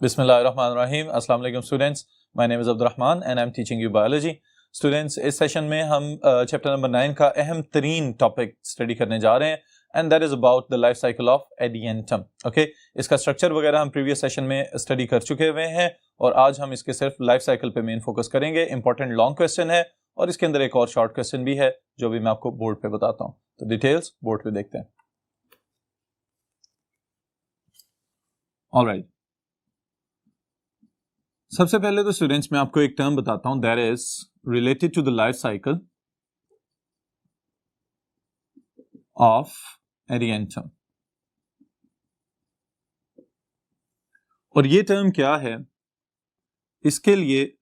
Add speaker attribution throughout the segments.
Speaker 1: बिस्मिल्लाहिर्रहमानिर्रहीम। अस्सलाम वालेकुम students, my name is Abdurrahman and I am teaching you biology. Students, इस सेशन में हम चैप्टर नंबर 9 का अहम तरीन टॉपिक स्टडी करने जा रहे हैं and that is about the life cycle of Adiantum. Okay, इसका स्ट्रक्चर वगैरह हम प्रीवियस सेशन में स्टडी कर चुके हुए हैं और आज हम इसके सिर्फ लाइफ साइकिल पे मेन फोकस करेंगे। इंपॉर्टेंट लॉन्ग क्वेश्चन है और इसके अंदर एक और शॉर्ट क्वेश्चन भी है जो भी मैं आपको बोर्ड पे बताता हूँ। तो डिटेल्स बोर्ड पे देखते हैं। ऑलराइट, सबसे पहले तो स्टूडेंट्स मैं आपको एक टर्म बताता हूं that is related to the life cycle of Adiantum. और ये टर्म क्या है, इसके लिए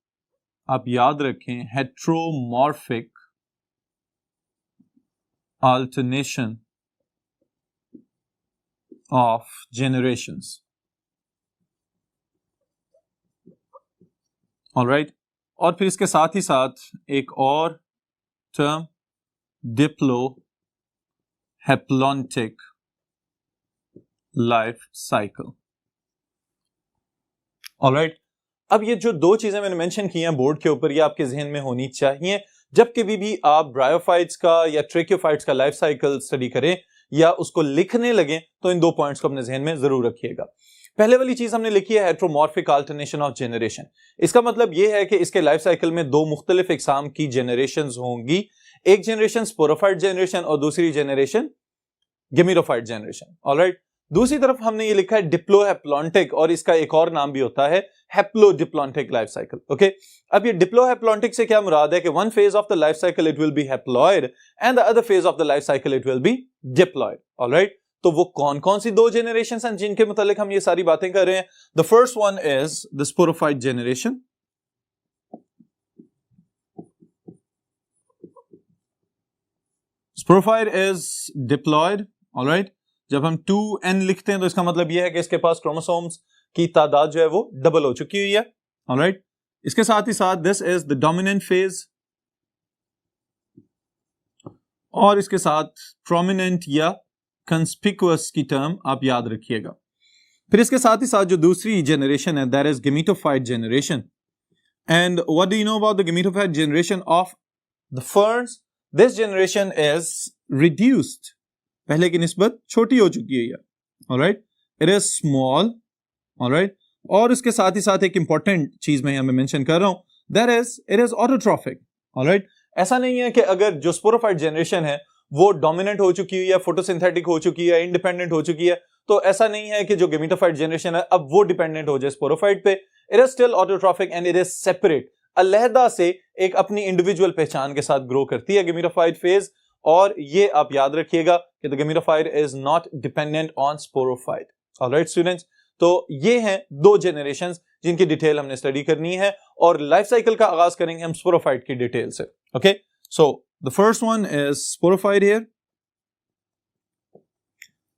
Speaker 1: आप याद रखें heteromorphic alternation of generations. Alright, और फिर इसके साथ ही साथ एक और term Diplo haplontic life cycle. Alright, अब ये जो दो चीजें मैंने मेंशन की हैं बोर्ड के ऊपर, ये आपके जहन में होनी चाहिए जब कभी भी आप ब्रायोफाइट्स का या ट्रेक्योफाइट्स का लाइफ साइकिल स्टडी करें या उसको लिखने लगे तो इन दो पॉइंट्स को अपने जहन में जरूर रखिएगा। पहले वाली चीज हमने लिखी है हेट्रोमॉर्फिक अल्टरनेशन ऑफ जेनरेशन। इसका मतलब यह है कि इसके लाइफ साइकिल में दो मुख्तलिफ इकसाम की जेनरेशंस होंगी। एक जनरेशन स्पोरोफाइट जनरेशन और दूसरी जनरेशन गेमिटोफाइट जनरेशन। ऑलराइट, दूसरी तरफ हमने ये लिखा है डिप्लोहैप्लॉन्टिक और इसका एक और नाम भी होता है हैप्लोडिप्लॉन्टिक लाइफ साइकिल। ओके, अब ये डिप्लोहैप्लॉन्टिक से क्या मुराद है कि one phase of the life cycle it will B haploid and the other phase of the life cycle it will B diploid. Alright, तो वो कौन कौन सी दो जनरेशन हैं जिनके मुतालिक हम ये सारी बातें कर रहे हैं? The first one is the sporophyte generation. Sporophyte is diploid. Alright, जब हम 2n लिखते हैं तो इसका मतलब यह है कि इसके पास क्रोमोसोम्स की तादाद जो है वो डबल हो चुकी हुई है। ऑलराइट, इसके साथ ही साथ this is the dominant phase और इसके साथ प्रोमिनेंट या कंस्पिकुअस की टर्म आप याद रखिएगा। फिर इसके साथ ही साथ जो दूसरी जनरेशन है that is gametophyte generation. And what do you know about the gametophyte generation of the ferns? This generation is reduced, पहले की निस्बत छोटी हो चुकी है। Alright, it is small. Alright, और इसके साथ ही साथ एक इंपॉर्टेंट चीज मैं यहां पे मेंशन कर रहा हूं that is it is autotrophic. Alright, ऐसा नहीं है कि अगर जो स्पोरोफाइट जनरेशन है वो डोमिनेंट हो चुकी है या फोटोसिंथेटिक हो चुकी है, इंडिपेंडेंट हो चुकी है, तो ऐसा नहीं है कि जो गेमिटोफाइट जनरेशन है अब वो डिपेंडेंट हो जाए स्पोरोफाइट पे। It is still autotrophic and it is separate, अलहदा से एक अपनी इंडिविजुअल पहचान के साथ ग्रो करती है गेमिटोफाइट फेज। और ये आप याद रखिएगा कि the gametophyte is not dependent on sporophyte. Alright students, तो ये हैं दो जनरेशंस जिनकी डिटेल हमने स्टडी करनी है और लाइफ साइकिल का आगाज करेंगे हम स्पोरोफाइट की डिटेल से। Okay, so the first one is sporophyte here.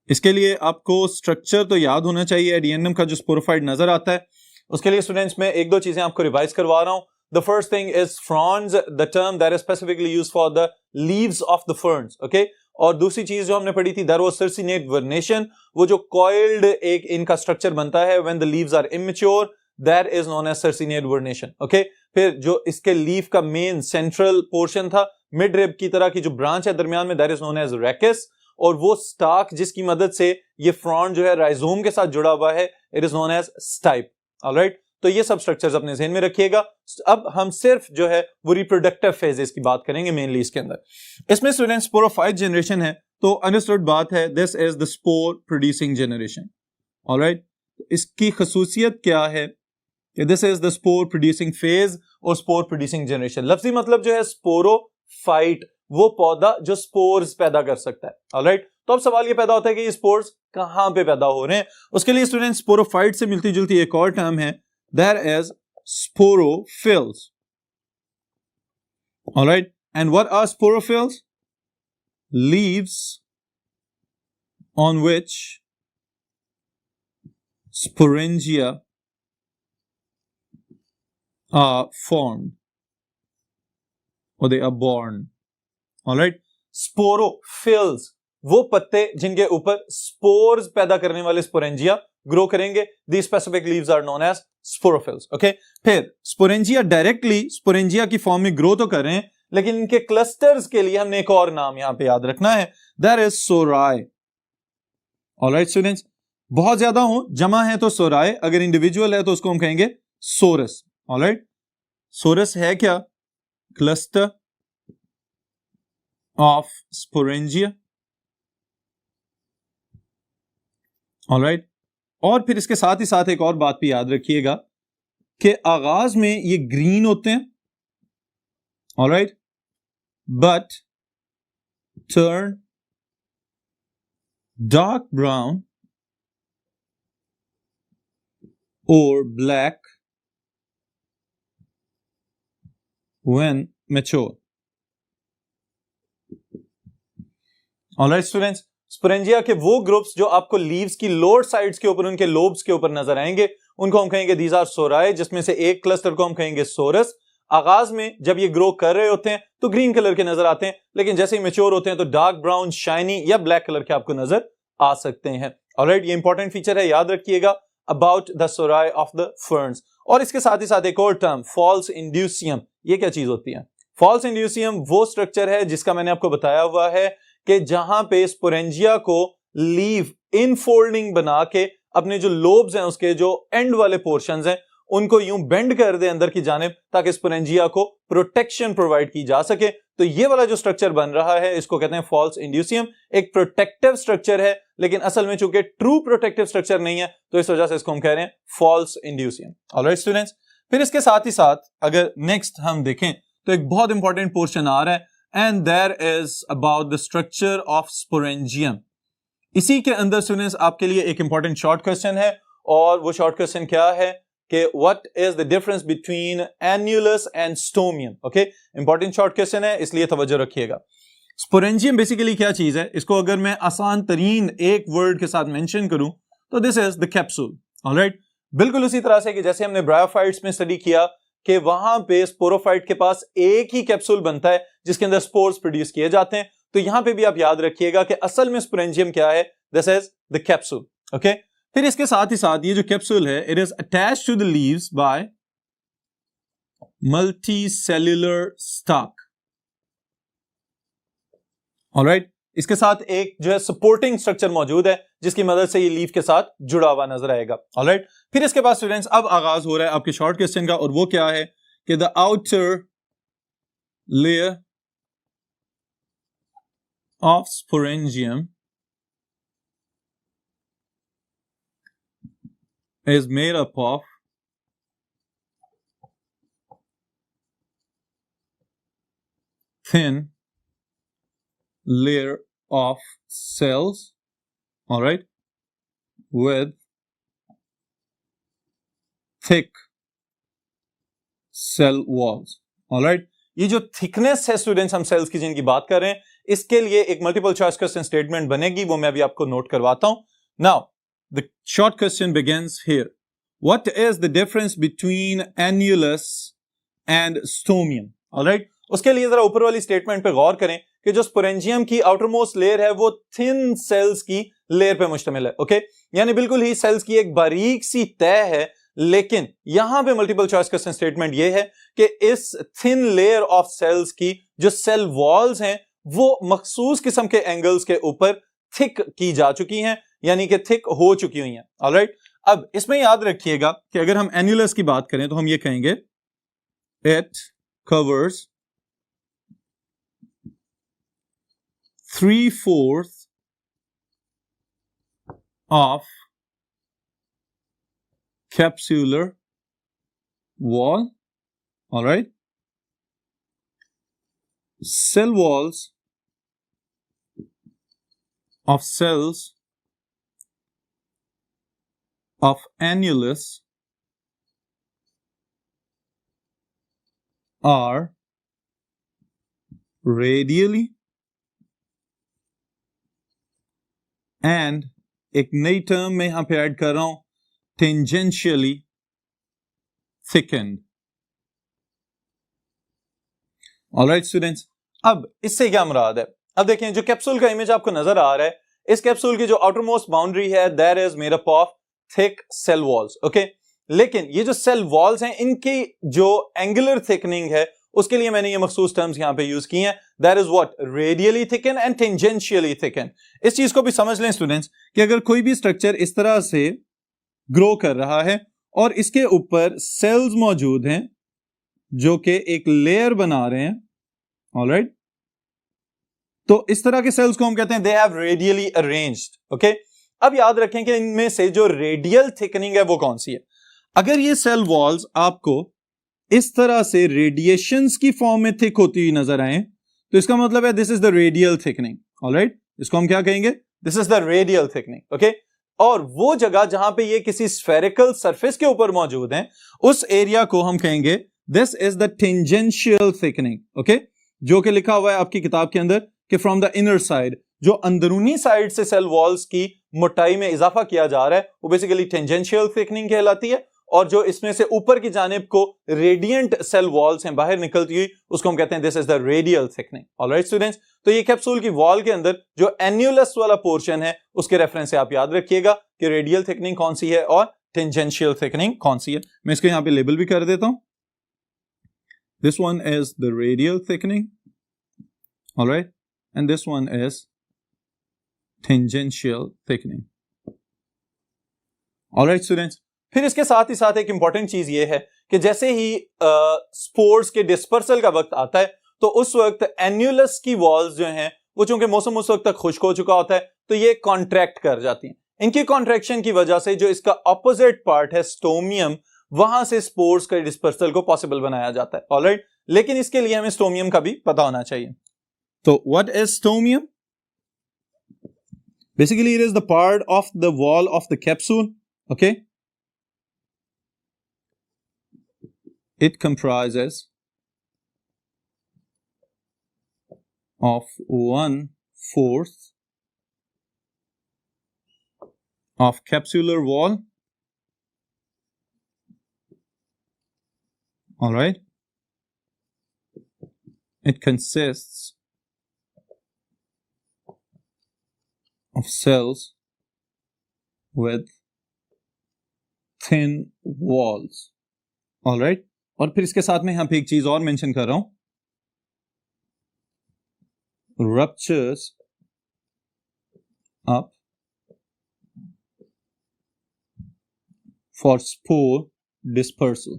Speaker 1: इसके लिए आपको स्ट्रक्चर तो याद होना चाहिए एडियंटम का जो स्पोरोफाइट नजर आता है। उसके लिए स्टूडेंट्स मैं एक दो चीजें आपको रिवाइज करवा रहा हूं। The first thing is fronds, the term that is specifically used for the leaves of the ferns. Okay, और दूसरी चीज जो हमने पढ़ी थी that was circinate vernation, वो जो coiled एक इनका स्ट्रक्चर बनता है when the leaves are immature, that is known as circinate vernation. Okay, फिर जो इसके लीफ का मेन सेंट्रल पोर्शन था मिड रिब की तरह की जो ब्रांच है दरमियान में, that is known as rachis, और वो स्टाक जिसकी मदद से ये फ्रॉन्ड जो है राइजोम के साथ जुड़ा हुआ है, it is known as stipe. Alright, तो ये सब स्ट्रक्चर्स अपने ज़हन में रखिएगा। अब हम सिर्फ जो है वो रिप्रोडक्टिव फेजेस की बात करेंगे मेनली इसके अंदर। इसमें स्टूडेंट स्पोरोफाइट जनरेशन है तो अंडरस्टूड बात है this is the spore producing generation. Alright, इसकी खसूसियत क्या है कि this is the spore producing phase और स्पोर प्रोड्यूसिंग जनरेशन। लफ्जी मतलब जो है स्पोरोफाइट, वो पौधा जो स्पोर्स पैदा कर सकता है। ऑलराइट, तो अब सवाल ये पैदा होता है कि ये स्पोर्स कहां पे पैदा हो रहे हैं। उसके लिए स्टूडेंट स्पोरोफाइट से मिलती जुलती एक और टर्म है that is sporophylls. All right, and what are sporophylls? Leaves on which sporangia are formed or they are born. All right, sporophylls वो पत्ते जिनके ऊपर स्पोर्स पैदा करने वाले स्पोरेंजिया ग्रो करेंगे. The specific leaves are known as sporophylls. Okay, फिर sporangia directly sporangia की फॉर्म में ग्रो तो कर रहे हैं, लेकिन इनके क्लस्टर्स के लिए हमने एक और नाम यहां पे याद रखना है, दैट इज सोराय. ऑलराइट स्टूडेंट्स, बहुत ज्यादा हो, जमा है तो सोराय, अगर इंडिविजुअल है तो उसको हम कहेंगे सोरस. ऑलराइट, सोरस है क्या? Cluster of sporangia. ऑलराइट, और फिर इसके साथ ही साथ एक और बात भी याद रखिएगा कि आगाज में ये ग्रीन होते हैं. Alright, but turn dark brown और black when mature. Alright students, sporangia के वो ग्रुप्स जो आपको लीव्स की लोअर साइड्स के ऊपर, उनके लोब्स के ऊपर नजर आएंगे, उनको हम कहेंगे दीज आर सोराय, जिसमें से एक क्लस्टर को हम कहेंगे सोरस. आगाज में जब ये ग्रो कर रहे होते हैं तो ग्रीन कलर के नजर आते हैं, लेकिन जैसे ही मेच्योर होते हैं तो डार्क ब्राउन, शाइनी या ब्लैक कलर के आपको नजर आ सकते हैं. ऑलराइट, ये इंपॉर्टेंट फीचर है, याद रखिएगा about the sori of the ferns. और इसके साथ ही साथ एक और टर्म, फॉल्स इंड्यूसियम. ये क्या चीज होती है? फॉल्स इंड्यूसियम वो स्ट्रक्चर है जिसका मैंने आपको बताया हुआ है कि जहां पे स्पोरेंजिया को लीव इनफोल्डिंग बना के अपने जो लोब्स हैं, उसके जो एंड वाले पोर्शंस हैं, उनको यूं बेंड कर दे अंदर की जानिब, ताकि स्पोरेंजिया को प्रोटेक्शन प्रोवाइड की जा सके. तो ये वाला जो स्ट्रक्चर बन रहा है, इसको कहते हैं फॉल्स इंड्यूसियम. एक प्रोटेक्टिव स्ट्रक्चर है, लेकिन असल में चूंकि ट्रू प्रोटेक्टिव स्ट्रक्चर नहीं है, तो इस वजह से इसको हम कह रहे हैं फॉल्स इंड्यूसियम. ऑलराइट स्टूडेंट्स, फिर इसके साथ ही साथ अगर नेक्स्ट हम देखें तो एक बहुत इंपॉर्टेंट पोर्शन आ रहा है, and there is about the structure of sporangium. इसी के अंदर स्टूडेंट्स आपके लिए एक इंपॉर्टेंट शॉर्ट क्वेश्चन है, और वो शॉर्ट क्वेश्चन क्या है कि what is the difference between annulus and stomium. Okay, important short question है, इसलिए तवज्जो रखिएगा. स्पोरेंजियम बेसिकली क्या चीज है, इसको अगर मैं आसान तरीन एक वर्ड के साथ मेंशन करूं तो this is the capsule. Alright, बिल्कुल उसी तरह से कि जैसे हमने ब्रायोफाइट्स में स्टडी किया कि वहां पे स्पोरोफाइट के पास एक ही कैप्सूल बनता है जिसके अंदर स्पोर्स प्रोड्यूस किए जाते हैं, तो यहां पे भी आप याद रखिएगा कि असल में स्पोरेंजियम क्या है, this is the capsule. Okay, फिर इसके साथ ही साथ ये जो कैप्सूल है, it is attached to the leaves by multicellular stalk. Alright, इसके साथ एक जो है सपोर्टिंग स्ट्रक्चर मौजूद है, जिसकी मदद से ये लीफ के साथ जुड़ा हुआ नजर आएगा. ऑलराइट, फिर इसके बाद स्टूडेंट्स अब आगाज हो रहा है आपके शॉर्ट क्वेश्चन का, और वो क्या है कि the outer layer of sporangium is made up of thin layer of cells, all right, with thick cell walls. all right, ये जो थिकनेस है स्टूडेंट्स हम सेल्स की जिनकी बात कर रहे हैं, इसके लिए एक मल्टीपल चॉइस क्वेश्चन स्टेटमेंट बनेगी, वो मैं अभी आपको नोट करवाता हूं. Now the short question begins here. What is the difference between annulus and stomium? all right, उसके लिए जरा ऊपर वाली स्टेटमेंट पे गौर करें कि जो स्पोरेंजियम की आउटरमोस्ट लेयर है वो थिन सेल्स की लेयर पे मुश्तमिल है. ओके, यानी बिल्कुल ही सेल्स की एक बारीक सी तय है, लेकिन यहां पे मल्टीपल चॉइस क्वेश्चन स्टेटमेंट ये है कि इस थिन लेयर ऑफ सेल्स की जो सेल वॉल्स हैं वो मखसूस किस्म के एंगल्स के ऊपर थिक की जा चुकी हैं, यानी कि थिक हो चुकी हुई हैं. ऑलराइट, अब इसमें याद रखिएगा कि अगर हम एन्युलस की बात करें तो हम ये कहेंगे it covers 3/4 of capsular wall. all right, cell walls of cells of annulus are radially and एक नई टर्म में यहां पे ऐड कर रहा हूं, tangentially thickened. ऑलराइट स्टूडेंट्स, अब इससे क्या मुराद है? अब देखें, जो कैप्सूल का इमेज आपको नजर आ रहा है, इस कैप्सूल की जो आउटरमोस्ट बाउंड्री है that is made up of thick cell walls, okay. लेकिन ये जो सेल वॉल्स हैं इनकी जो एंगुलर थिकनिंग है उसके लिए मैंने ये मखसूस टर्म्स यहां पे यूज की हैं, that is what, radially thicken and tangentially thicken. इस चीज को भी समझ लें स्टूडेंट्स कि अगर कोई भी स्ट्रक्चर इस तरह से ग्रो कर रहा है और इसके ऊपर सेल्स मौजूद हैं जो कि एक लेयर बना रहे हैं, ऑलराइट, तो इस तरह के सेल्स को हम कहते हैं they have radially arranged, okay. अब याद रखें कि इनमें से जो रेडियल थिकनिंग है वो कौन सी है। अगर ये सेल वॉल्स आपको इस तरह से रेडिएशंस की फॉर्म में थिक होती हुई नजर आए तो इसका मतलब है this is the radial thickening, alright. इसको हम क्या कहेंगे, this is the radial thickening, okay. और वो जगह जहां पे ये किसी स्फेरिकल सरफेस के ऊपर मौजूद हैं उस एरिया को हम कहेंगे this is the tangential thickening, okay. जो कि लिखा हुआ है आपकी किताब के अंदर कि फ्रॉम द इनर साइड, जो अंदरूनी साइड से सेल वॉल्स की मोटाई में इजाफा किया जा रहा है वो बेसिकली टेंजेंशियल थिकनिंग कहलाती है। और जो इसमें से ऊपर की जानिब को रेडिएंट सेल वॉल्स हैं बाहर निकलती हुई उसको हम कहते हैं this is the radial thickening, alright students. तो ये कैप्सूल की वॉल के अंदर जो एन्युलस वाला पोर्शन है उसके रेफरेंस से आप याद रखिएगा कि रेडियल थिकनिंग कौन सी है और टेंजेंशियल थिकनिंग कौन सी है। मैं इसको यहां पे लेबल भी कर देता हूं, this one is the radial thickening, alright, and this one is tangential thickening. All right students, फिर इसके साथ ही साथ एक इंपॉर्टेंट चीज ये है कि जैसे ही स्पोर्स के डिस्पर्सल का वक्त आता है तो उस वक्त एन्युलस की वॉल्स जो हैं वो चूंकि मौसम उस वक्त तक खुश्क हो चुका होता है तो ये कॉन्ट्रैक्ट कर जाती हैं। इनकी कॉन्ट्रैक्शन की वजह से जो इसका ऑपोजिट पार्ट है स्टोमियम, वहां से स्पोर्स के डिस्पर्सल को पॉसिबल बनाया जाता है, ऑलराइट। लेकिन इसके लिए हमें स्टोमियम का भी पता होना चाहिए। So what is stomium? Basically it is the part of the wall of the capsule, okay? It comprises of 1/4 of capsular wall, all right? It consists of cells with thin walls, all right। और फिर इसके साथ में यहां पे एक चीज और मेंशन कर रहा हूं, ruptures up for spore dispersal,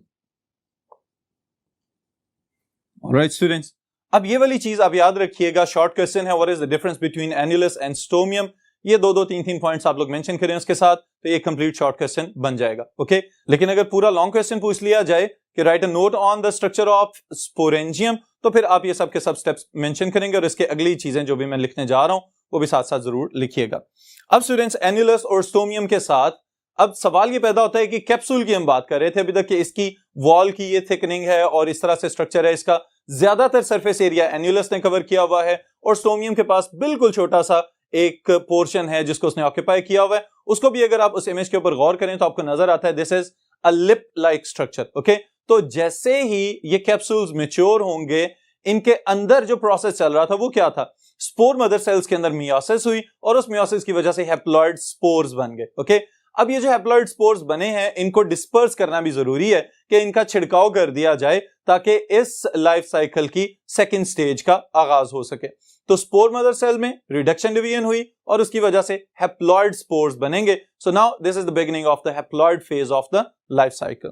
Speaker 1: all right students। अब ये वाली चीज आप याद रखिएगा, शॉर्ट क्वेश्चन है, what is the difference between annulus and stomium. ये दो तीन पॉइंट्स आप लोग मेंशन करें उसके साथ तो ये कंप्लीट शॉर्ट क्वेश्चन बन जाएगा, ओके। लेकिन अगर पूरा लॉन्ग क्वेश्चन पूछ लिया जाए कि right a note on the structure of sporangium तो फिर आप ये सब के सब स्टेप्स मेंशन करेंगे और इसके अगली चीजें जो भी मैं लिखने जा रहा हूं वो भी साथ साथ जरूर लिखिएगा। अब स्टूडेंट्स एन्युलस और स्टोमियम के साथ अब सवाल ये पैदा होता है कि कैप्सूल की हम बात कर रहे थे अभी तक कि इसकी वॉल की ये थिकनिंग है और इस तरह से स्ट्रक्चर है, इसका ज्यादातर सरफेस एरिया एन्युलस ने कवर किया हुआ है और स्टोमियम के पास बिल्कुल छोटा सा एक पोर्शन है जिसको उसने ऑक्यूपाई किया हुआ है। उसको भी अगर आप उस इमेज के ऊपर गौर करें तो आपको नजर आता है this is a lip like structure, okay. तो जैसे ही ये कैप्सूल्स मैच्योर होंगे इनके अंदर जो प्रोसेस चल रहा था वो क्या था, स्पोर मदर सेल्स के अंदर मियोसिस हुई और उस मियोसिस की वजह से हैप्लॉइड स्पोर्स बन गए, ओके। अब ये जो हैप्लॉइड स्पोर्स बने हैं इनको डिस्पर्स करना भी जरूरी है कि इनका छिड़काव कर दिया जाए ताकि इस लाइफ साइकिल की सेकंड स्टेज का आगाज हो सके। तो स्पोर मदर सेल में रिडक्शन डिवीजन हुई और उसकी वजह से हैप्लॉइड स्पोर्स बनेंगे। So now this is the beginning of the haploid phase of the life cycle.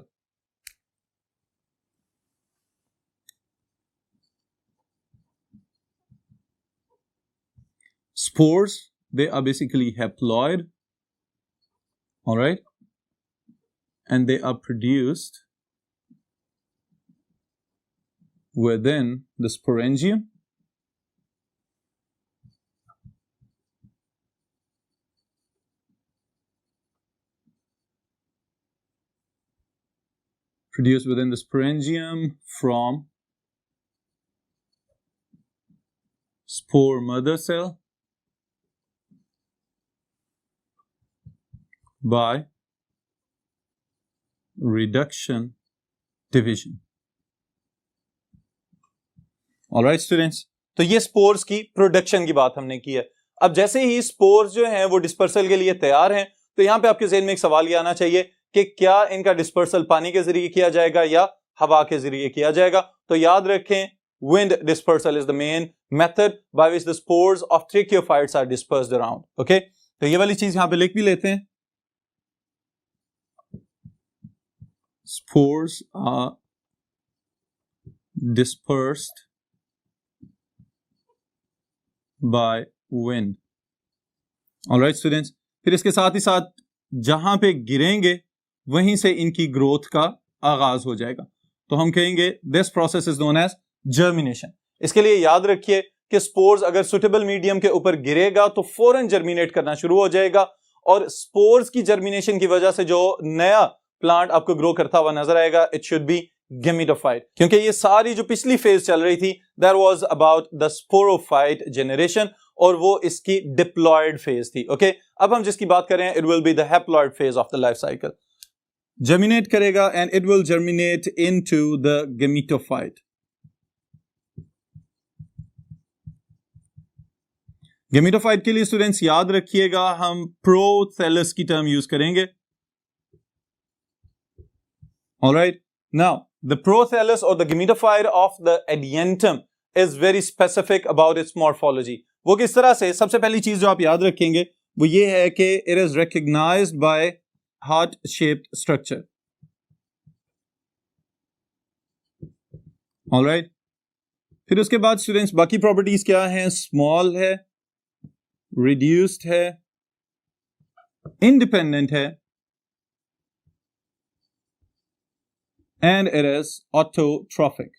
Speaker 1: Spores, they are basically haploid, all right, and they are produced within the sporangium, from spore mother cell by reduction division. Alright students, तो ये spores की production की बात हमने की है। अब जैसे ही स्पोर्स जो हैं वो डिस्पर्सल के लिए तैयार हैं तो यहां पे आपके ज़हन में एक सवाल ये आना चाहिए कि क्या इनका डिस्पर्सल पानी के जरिए किया जाएगा या हवा के जरिए किया जाएगा। तो याद रखें, wind dispersal is the main method by which the spores of tracheophytes are dispersed around. Okay, तो ये वाली चीज यहां पे लिख भी लेते हैं, spores are dispersed by wind. Alright students, फिर इसके साथ ही साथ जहां पे गिरेंगे वहीं से इनकी ग्रोथ का आगाज हो जाएगा, तो हम कहेंगे this process is known as germination. इसके लिए याद रखिए कि स्पोर्स अगर सुटेबल मीडियम के ऊपर गिरेगा तो फौरन जर्मिनेट करना शुरू हो जाएगा, और स्पोर्स की जर्मिनेशन की वजह से जो नया प्लांट आपको ग्रो करता हुआ नजर आएगा, इट शुड बी गेमिटोफाइट, क्योंकि ये सारी जो पिछली फेज चल रही थी that was about the sporophyte generation, और वो इसकी डिप्लॉयड फेज थी। ओके, अब हम जिसकी बात कर रहे हैं, it will be the haploid phase of the life cycle. Germinate करेगा and it will germinate into the gametophyte. Gametophyte के लिए स्टूडेंट्स याद रखिएगा हम प्रोथैलस की टर्म यूज करेंगे। ऑलराइट, नाउ द प्रोथैलस और the gametophyte of the Adiantum is very specific about its morphology. वो किस तरह से, सबसे पहली चीज जो आप याद रखेंगे वो ये है कि it is recognised by heart shaped structure. Alright, फिर उसके बाद स्टूडेंट्स बाकी प्रॉपर्टीज क्या हैं, स्मॉल है, रिड्यूस्ड है, इंडिपेंडेंट है, and it is autotrophic.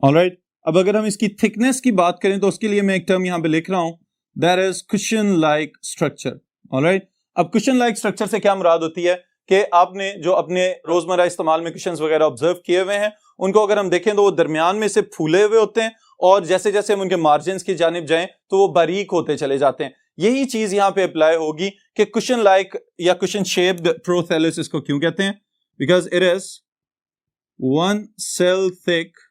Speaker 1: Alright, अब अगर हम इसकी थिकनेस की बात करें तो उसके लिए मैं एक टर्म यहां पे लिख रहा हूं, that is cushion like structure. Alright, अब कुशन लाइक स्ट्रक्चर से क्या मुराद होती है कि आपने जो अपने रोजमर्रा इस्तेमाल में कुशन्स वगैरह ऑब्जर्व किए हुए हैं, उनको अगर हम देखें तो वो दरमियान में से फूले हुए होते हैं, और जैसे जैसे हम उनके मार्जिन की जानिब जाएं तो वो बारीक होते चले जाते हैं। यही चीज यहां पे अप्लाई होगी कि कुशन लाइक या कुशन शेप्ड प्रोथैलस इसको क्यों कहते हैं, because it is one cell thick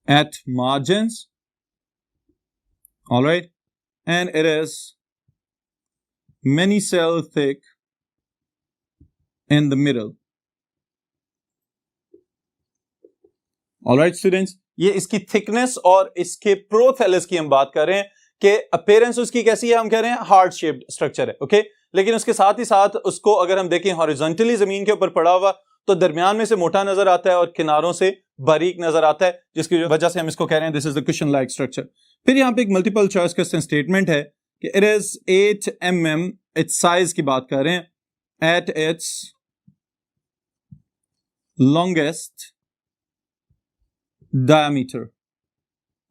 Speaker 1: at margins, all right, and it is many cell thick in the middle. all right students, ये इसकी थिकनेस और इसके प्रोथैलस की हम बात कर रहे हैं कि अपीयरेंस उसकी कैसी है, हम कह रहे हैं हार्ट शेप्ड स्ट्रक्चर है। ओके, लेकिन उसके साथ ही साथ उसको अगर हम देखें हॉरिजॉन्टली जमीन के ऊपर पड़ा हुआ, तो दरमियान में से मोटा नजर आता है और किनारों से बारीक नजर आता है, जिसकी वजह से हम इसको कह रहे हैं this is the cushion like structure. फिर यहां पे एक मल्टीपल चॉइस क्वेश्चन स्टेटमेंट है कि it is 8 mm, it's size की बात कर रहे हैं, at its longest diameter.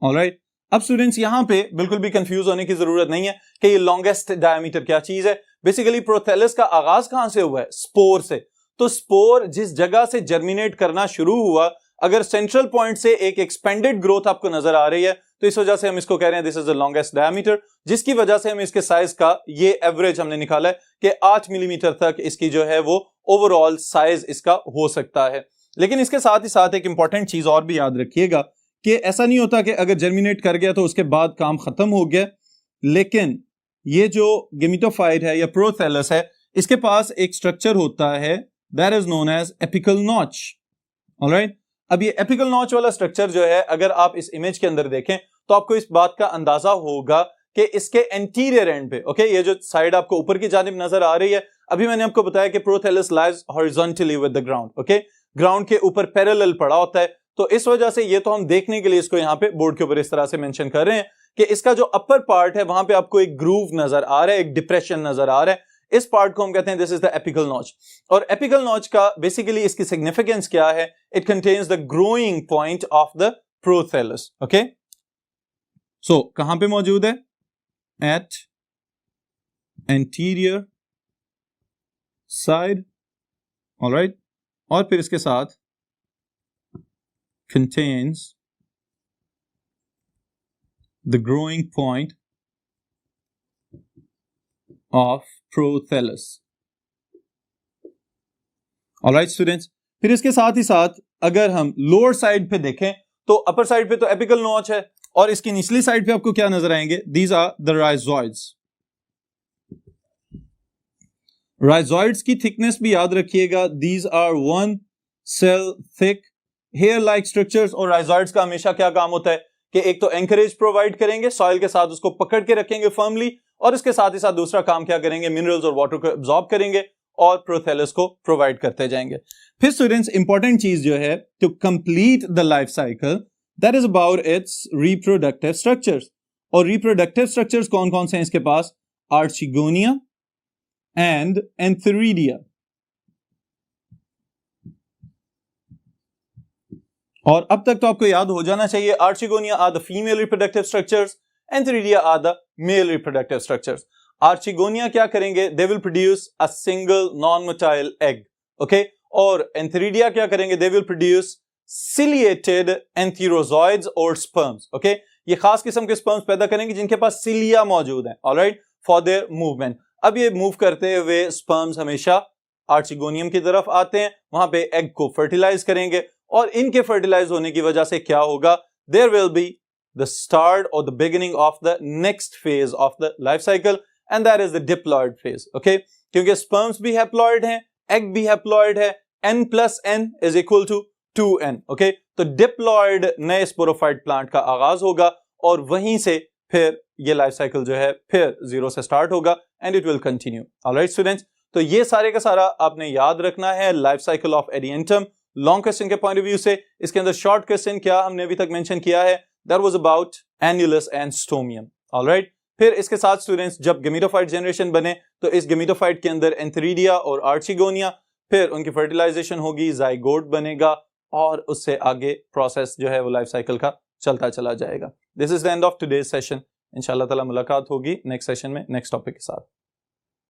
Speaker 1: Alright, अब स्टूडेंट्स यहां पे बिल्कुल भी कंफ्यूज होने की जरूरत नहीं है कि ये लॉन्गेस्ट डायमीटर क्या चीज है। बेसिकली प्रोथैलस का आगाज कहां से हुआ है, स्पोर से। तो स्पोर जिस जगह से जर्मिनेट करना शुरू हुआ, अगर सेंट्रल पॉइंट से एक एक्सपेंडेड ग्रोथ आपको नजर आ रही है, तो इस वजह से हम इसको कह रहे हैं this is the longest diameter, जिसकी वजह से हम इसके साइज का ये एवरेज हमने निकाला है कि 8 मिलीमीटर तक इसकी जो है वो ओवरऑल साइज इसका हो सकता है। लेकिन इसके साथ ही साथ एक इंपॉर्टेंट चीज और भी याद रखिएगा कि ऐसा नहीं होता कि अगर जर्मिनेट कर गया तो उसके बाद काम खत्म हो गया, लेकिन ये जो गेमिटोफाइट है या प्रोथैलस है, इसके पास एक स्ट्रक्चर होता है that is known as apical notch. Alright, अब ये एपिकल नॉच वाला स्ट्रक्चर जो है, अगर आप इस इमेज के अंदर देखें तो आपको इस बात का अंदाजा होगा कि इसके एंटीरियर एंड पे, ओके, ये जो साइड आपको ऊपर की जानिब नजर आ रही है, अभी मैंने आपको बताया कि prothallus lies horizontally with the ground. Okay, ground के ऊपर पैरेलल पड़ा होता है, तो इस वजह से ये तो हम देखने के लिए इसको यहाँ पे बोर्ड के ऊपर इस तरह से मेंशन कर रहे हैं कि इसका जो अपर पार्ट है वहां पे आपको एक ग्रूव नजर आ रहा है, एक डिप्रेशन नजर आ रहा है, इस पार्ट को हम कहते हैं this is the apical notch. और एपिकल नॉच का बेसिकली इसकी सिग्निफिकेंस क्या है, it contains the growing point of the prothallus. Okay, so कहां पे मौजूद है, एट एंटीरियर साइड। ऑलराइट, और फिर इसके साथ contains the growing point of prothallus. Alright students, फिर इसके साथ ही साथ अगर हम लोअर साइड पे देखें तो अपर साइड पे तो एपिकल नॉच है और इसकी निचली साइड पे आपको क्या नजर आएंगे? These are the rhizoids. Rhizoids की थिकनेस भी याद रखिएगा, these are 1 cell thick hair like structures. और राइजोइड्स का हमेशा क्या काम होता है कि एक तो एंकरेज प्रोवाइड करेंगे, सॉइल के साथ उसको पकड़ के रखेंगे फर्मली, और इसके साथ ही साथ दूसरा काम क्या करेंगे? मिनरल्स और वाटर को एब्जॉर्ब करेंगे और प्रोथेलस को प्रोवाइड करते जाएंगे। फिर स्टूडेंट्स इंपॉर्टेंट चीज जो है to complete the life cycle, that is about its reproductive structures. और रिप्रोडक्टिव स्ट्रक्चर्स कौन कौन से हैं इसके पास? Archegonia and antheridia. और अब तक तो आपको याद हो जाना चाहिए, archegonia are the female reproductive structures, antheridia are the male reproductive structures. Archegonia क्या करेंगे? They will produce a single non motile egg, okay. और एंथेरिडिया क्या करेंगे? They will produce ciliated antherozoids और स्पर्म्स, ओके। ये खास किस्म के स्पर्म्स पैदा करेंगे जिनके पास सिलिया मौजूद है, ऑलराइट, फॉर देयर मूवमेंट। अब ये मूव करते हुए स्पर्म्स हमेशा आर्चिगोनियम की तरफ आते हैं, वहां पे एग को फर्टिलाइज करेंगे, और इनके फर्टिलाइज होने की वजह से क्या होगा? There will be the start और the beginning of the next phase of the life cycle, and that is the diploid phase, okay. क्योंकि स्पर्म्स भी हैप्लॉयड हैं, एग भी हैप्लॉयड है, n + n is equal to 2n, okay. तो diploid नए sporophyte plant का आगाज होगा, और वहीं से फिर ये लाइफ साइकिल जो है फिर 0 से स्टार्ट होगा, and it will continue. Alright students, तो ये सारे का सारा आपने याद रखना है life cycle of Adiantum long question के पॉइंट ऑफ व्यू से। इसके अंदर शॉर्ट क्वेश्चन क्या हमने अभी तक मेंशन किया है? That was about annulus and stomium, alright. फिर इसके साथ स्टूडेंट्स जब गेमेटोफाइट जनरेशन बने तो इस गेमेटोफाइट के अंदर एंथेरिडिया और आर्चिगोनिया, फिर उनकी फर्टिलाइजेशन होगी, जाइगोट बनेगा, और उससे आगे प्रोसेस जो है वो लाइफ साइकिल का चलता चला जाएगा। This is the end of today's session. इंशाल्लाह ताला मुलाकात होगी नेक्स्ट सेशन में नेक्स्ट टॉपिक के साथ।